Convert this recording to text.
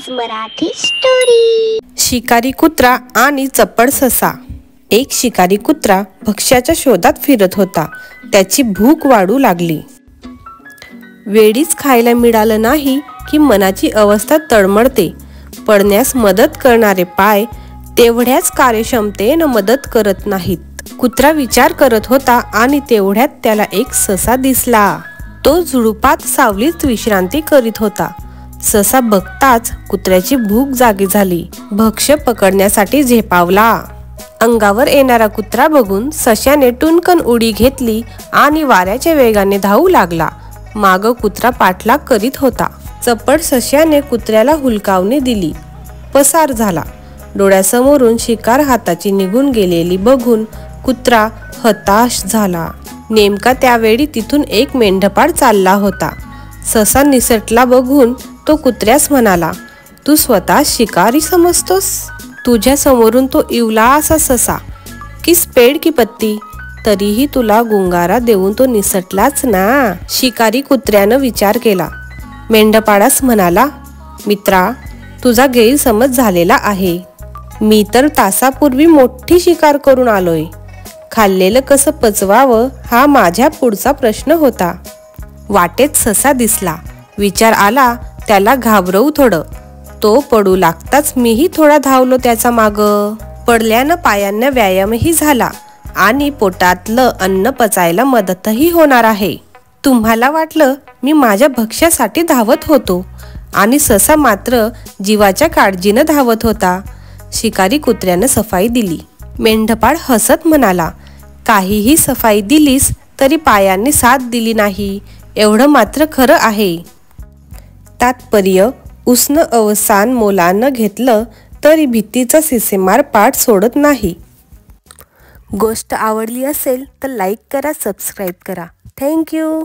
Keys Marathi story. शिकारी कुत्रा आणि चपळ ससा। एक शिकारी कुत्रा भक्ष्याच्या शोधात फिरत होता। त्याची भूक वाढू लागली। वेळीच खायला मिळालं नाही की मनाची अवस्था तळमळते। पडण्यास मदत करणारे पाय तेवढ्याच कार्यक्षमतेने मदत करत नाहीत। कुत्रा विचार करत होता आणि तेवढ्यात त्याला एक ससा दिसला। तो झुडुपात सावलीत विश्रांती करीत होता। ससा बघताच कुत्र्याची भूक जागी झाली। भक्ष्य पकडण्यासाठी झेपावला। अंगावर येणारा कुत्रा बघून सश्याने टुनकन उडी घेतली आणि वाऱ्याच्या वेगाने धावू लागला। माग कुत्रा पाठलाग करीत होता। चपळ सश्याने कुत्र्याला हुलकावणी दिली। पसार झाला। डोळ्यासमोरून शिकार हाताची निघून गेलेली बघून कुत्रा हताश झाला। नेमका त्यावेळी तिथून एक मेंढपाळ चालला होता। ससा निसटला बघून तो कुत्र्यास म्हणाला, तू स्वतः शिकारी समजतोस? तुझ्या समोरून तो इवला असा ससा की पेड की पत्ती, तरीही तुला गुंगारा देऊन तो निसटलाच ना। शिकारी कुत्र्यानं विचार केला। मेंढपाळास म्हणाला, मित्रा, तुझा गैरसमज झालेला आहे। मी तर तासापूर्वी मोठी शिकार करून आलोय। खाल्लेलं कसं पचवावं हा माझ्या पुढचा प्रश्न होता। वाटेत ससा दिसला। विचार आला त्याला घाबरवू थोडं। तो पडू लागताच मीही थोडा धावलो त्याचा माग। पडल्यानं पायांना व्यायामही झाला आणि पोटातलं अन्न पचायला मदतही होणार आहे। तुम्हाला वाटलं मी माझ्या भक्ष्यासाठी धावत होतो आणि ससा मात्र जीवाच्या काळजीनं धावत होता। शिकारी कुत्र्यानं सफाई दिली। मेंढपाळ हसत म्हणाला, काहीही सफाई दिलीस तरी पायांनी साथ दिली नाही एवढं मात्र खरं आहे। तात्पर्य, उसनं अवसान मोलानं घेतलं तरी भीतीचा सिसेमार पाठ सोडत नाही। गोष्ट आवडली असेल तर लाईक करा, सबस्क्राईब करा। थँक्यू।